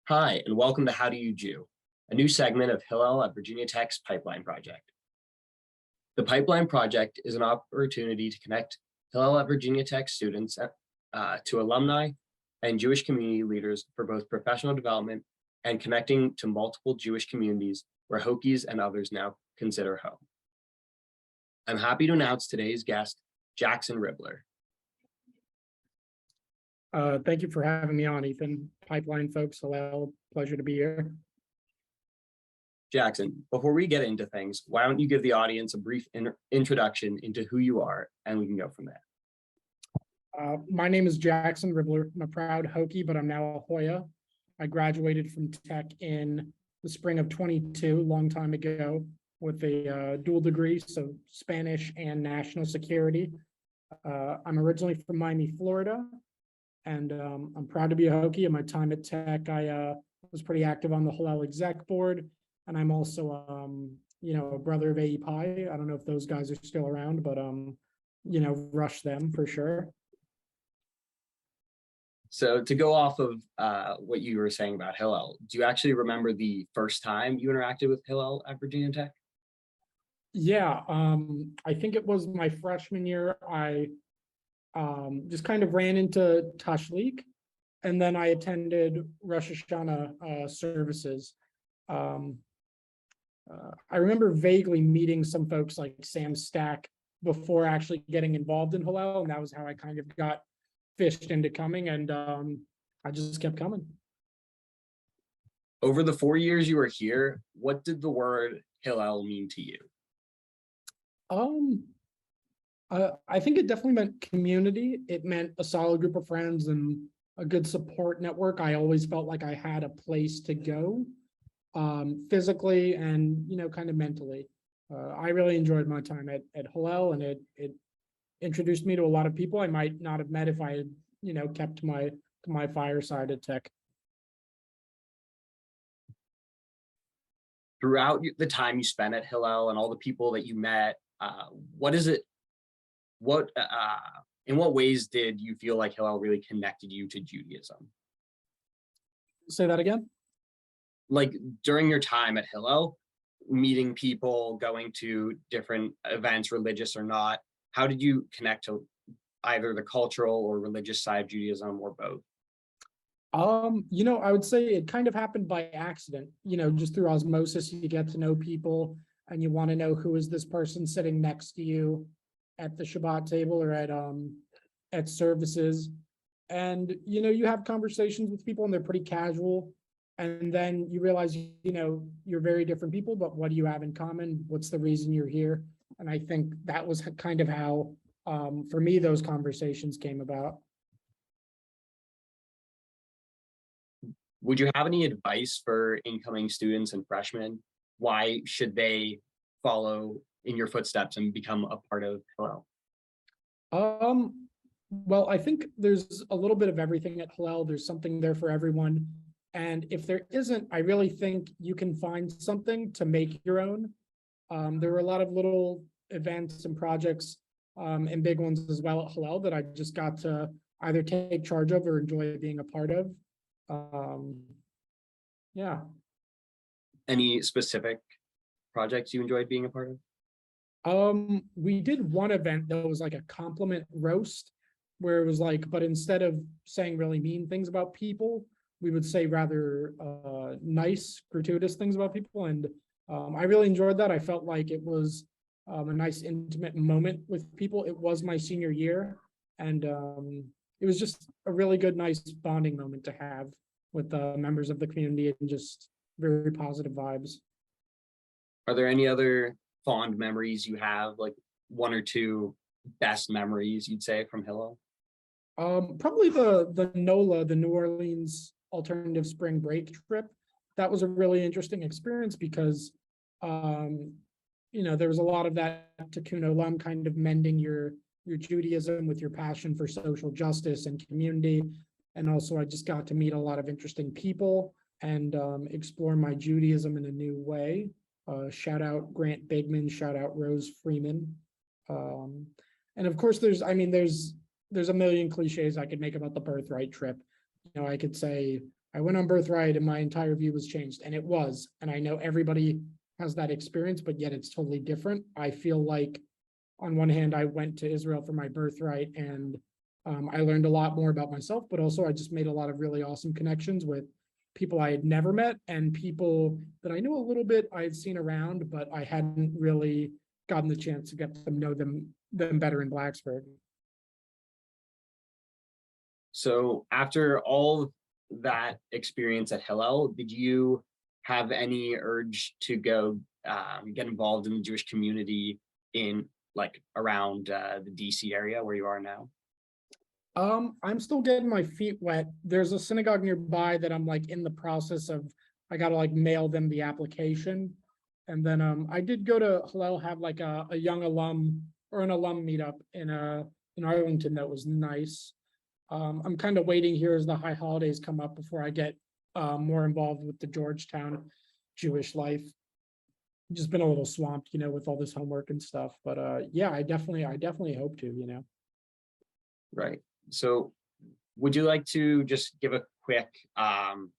Hi, and welcome to How Do You Jew, a new segment of Hillel at Virginia Tech's Pipeline Project. The Pipeline Project is an opportunity to connect Hillel at Virginia Tech students to alumni and Jewish community leaders for both professional development and connecting to multiple Jewish communities where Hokies and others now consider home. I'm happy to announce today's guest, Jackson Ribler. Thank you for having me on, Ethan. Pipeline folks, hello, pleasure to be here. Jackson, before we get into things, why don't you give the audience a brief introduction into who you are, and we can go from there. My name is Jackson Ribler. I'm a proud Hokie, but I'm now a Hoya. I graduated from Tech in the spring of 22, long time ago, with a dual degree, so Spanish and national security. I'm originally from Miami, Florida. And I'm proud to be a Hokie. In my time at Tech, I was pretty active on the Hillel exec board, and I'm also, a brother of AE Pi. I don't know if those guys are still around, but rush them for sure. So to go off of what you were saying about Hillel, do you actually remember the first time you interacted with Hillel at Virginia Tech? Yeah, I think it was my freshman year. I just kind of ran into Tashlik, and then I attended Rosh Hashanah services. I remember vaguely meeting some folks like Sam Stack before actually getting involved in Hillel, and that was how I kind of got fished into coming, and I just kept coming. Over the 4 years you were here, what did the word Hillel mean to you? I think it definitely meant community. It meant a solid group of friends and a good support network. I always felt like I had a place to go, physically and, kind of mentally. I really enjoyed my time at Hillel, and it introduced me to a lot of people I might not have met if I had, kept to my fireside at Tech. Throughout the time you spent at Hillel and all the people that you met, in what ways did you feel like Hillel really connected you to Judaism? Say that again? Like during your time at Hillel, meeting people, going to different events, religious or not, how did you connect to either the cultural or religious side of Judaism or both? I would say it kind of happened by accident, just through osmosis. You get to know people and you want to know who is this person sitting next to you at the Shabbat table or at services. And, you have conversations with people and they're pretty casual. And then you realize, you're very different people, but what do you have in common? What's the reason you're here? And I think that was kind of how, for me, those conversations came about. Would you have any advice for incoming students and freshmen? Why should they follow in your footsteps and become a part of Hillel? Well, I think there's a little bit of everything at Hillel. There's something there for everyone. And if there isn't, I really think you can find something to make your own. There were a lot of little events and projects and big ones as well at Hillel that I just got to either take charge of or enjoy being a part of. Yeah. Any specific projects you enjoyed being a part of? We did one event that was like a compliment roast, where it was like, but instead of saying really mean things about people, we would say rather nice, gratuitous things about people. And I really enjoyed that. I felt like it was a nice, intimate moment with people. It was my senior year, and it was just a really good, nice bonding moment to have with members of the community and just very positive vibes. Are there any other fond memories you have, like one or two best memories you'd say from Hillel? Probably the NOLA, the New Orleans Alternative Spring Break trip. That was a really interesting experience because, there was a lot of that Tikkun Olam, kind of mending your Judaism with your passion for social justice and community. And also I just got to meet a lot of interesting people and explore my Judaism in a new way. Shout out Grant Bigman, shout out Rose Freeman. And of course there's a million cliches I could make about the birthright trip. I could say I went on birthright and my entire view was changed, and it was. And I know everybody has that experience, but yet it's totally different. I feel like on one hand, I went to Israel for my birthright, and I learned a lot more about myself, but also I just made a lot of really awesome connections with people I had never met and people that I knew a little bit I had seen around, but I hadn't really gotten the chance to get to know them better in Blacksburg. So after all that experience at Hillel, did you have any urge to go get involved in the Jewish community in like around the DC area where you are now? I'm still getting my feet wet. There's a synagogue nearby that I'm like in the process of, I gotta like mail them the application. And then I did go to Hillel, have like a young alum or an alum meetup in Arlington that was nice. I'm kind of waiting here as the high holidays come up before I get more involved with the Georgetown Jewish life. Just been a little swamped, with all this homework and stuff. But yeah, I definitely hope to. Right. So would you like to just give a quick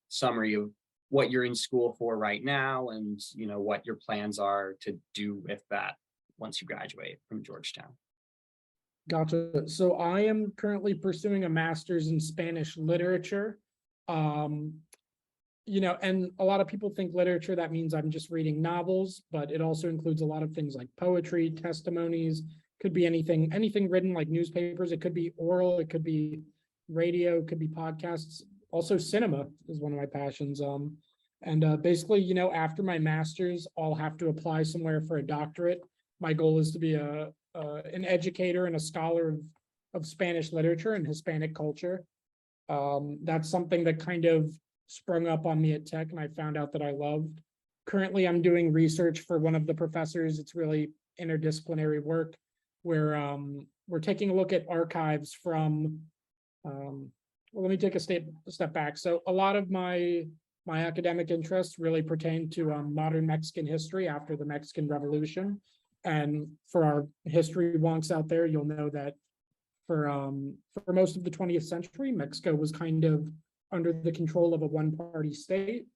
summary of what you're in school for right now and, what your plans are to do with that once you graduate from Georgetown? Gotcha. So I am currently pursuing a master's in Spanish literature. And a lot of people think literature, that means I'm just reading novels, but it also includes a lot of things like poetry, testimonies, could be anything written like newspapers. It could be oral, it could be radio, it could be podcasts. Also cinema is one of my passions. Basically, after my master's, I'll have to apply somewhere for a doctorate. My goal is to be an educator and a scholar of Spanish literature and Hispanic culture. That's something that kind of sprung up on me at Tech, and I found out that I loved. Currently, I'm doing research for one of the professors. It's really interdisciplinary work where we're taking a look at archives from, let me take a step back. So a lot of my academic interests really pertain to modern Mexican history after the Mexican Revolution. And for our history wonks out there, you'll know that for most of the 20th century, Mexico was kind of under the control of a one-party state.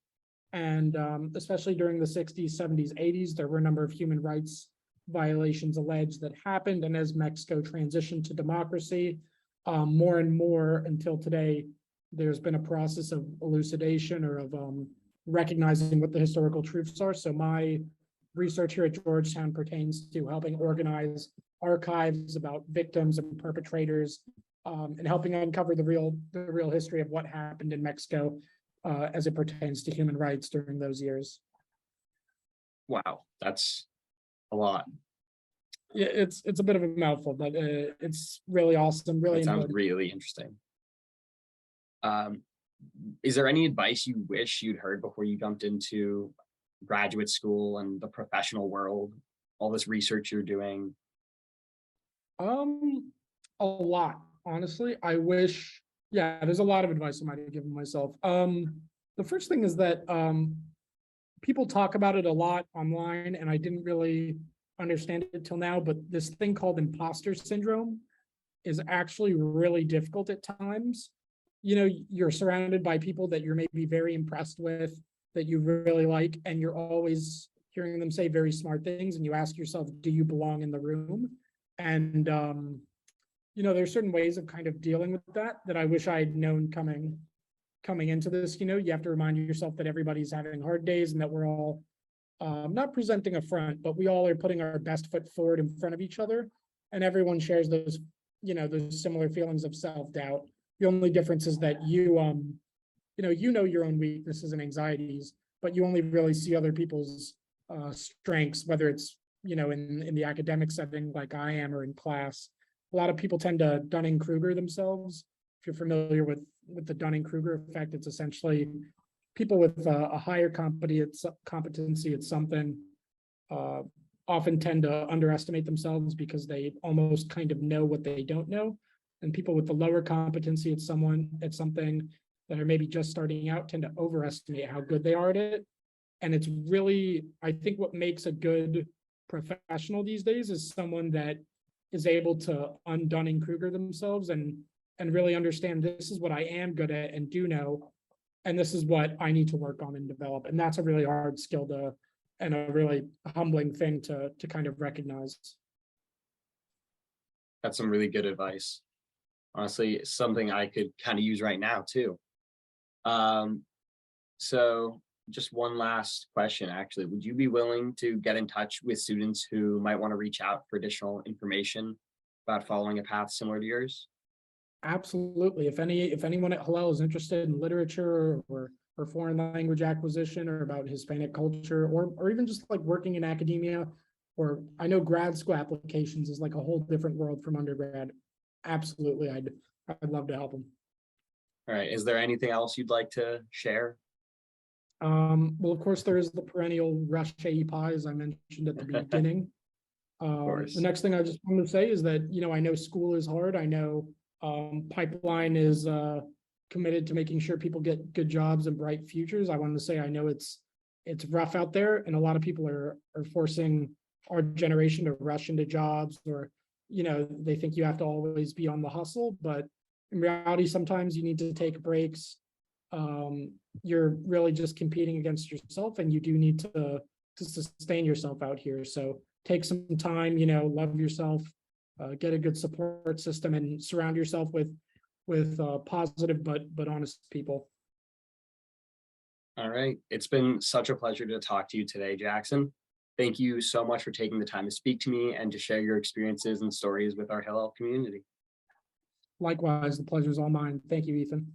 And especially during the 60s, 70s, 80s, there were a number of human rights violations alleged that happened. And as Mexico transitioned to democracy, more and more until today, there's been a process of elucidation or of recognizing what the historical truths are. So my research here at Georgetown pertains to helping organize archives about victims and perpetrators, and helping uncover the real history of what happened in Mexico as it pertains to human rights during those years. Wow, that's a lot. Yeah, it's a bit of a mouthful, but it's really awesome. Really, it sounds really interesting. Is there any advice you wish you'd heard before you jumped into graduate school and the professional world, all this research you're doing? A lot, honestly. I wish, there's a lot of advice I might have given myself. The first thing is that people talk about it a lot online, and I didn't really understand it till now, but this thing called imposter syndrome is actually really difficult at times. You're surrounded by people that you're maybe very impressed with, that you really like, and you're always hearing them say very smart things, and you ask yourself, do you belong in the room? And there's certain ways of kind of dealing with that I wish I had known coming into this. You have to remind yourself that everybody's having hard days and that we're all not presenting a front, but we all are putting our best foot forward in front of each other, and everyone shares those similar feelings of self-doubt. The only difference is that you know your own weaknesses and anxieties, but you only really see other people's strengths, whether it's in the academic setting like I am, or in class. A lot of people tend to Dunning-Kruger themselves. If you're familiar with the Dunning-Kruger effect, it's essentially people with a higher competency at something often tend to underestimate themselves because they almost kind of know what they don't know. And people with the lower competency at something that are maybe just starting out tend to overestimate how good they are at it. And it's really, I think, what makes a good professional these days is someone that is able to Dunning-Kruger themselves and really understand this is what I am good at and do know. and this is what I need to work on and develop. And that's a really hard skill to, and a really humbling thing to kind of recognize. That's some really good advice. Honestly, it's something I could kind of use right now too. So just one last question, actually. Would you be willing to get in touch with students who might want to reach out for additional information about following a path similar to yours? Absolutely. If anyone at Hillel is interested in literature or foreign language acquisition or about Hispanic culture, or even just like working in academia, or I know grad school applications is like a whole different world from undergrad. Absolutely. I'd love to help them. All right. Is there anything else you'd like to share? Well, of course, there is the perennial rush AE as I mentioned at the beginning. course. The next thing I just wanted to say is that, I know school is hard. I know Pipeline is committed to making sure people get good jobs and bright futures. I wanted to say I know it's rough out there, and a lot of people are forcing our generation to rush into jobs, or they think you have to always be on the hustle, but in reality, sometimes you need to take breaks. You're really just competing against yourself, and you do need to sustain yourself out here. So take some time, love yourself, get a good support system, and surround yourself with positive but honest people. All right. It's been such a pleasure to talk to you today, Jackson. Thank you so much for taking the time to speak to me and to share your experiences and stories with our Hillel community. Likewise, the pleasure is all mine. Thank you, Ethan.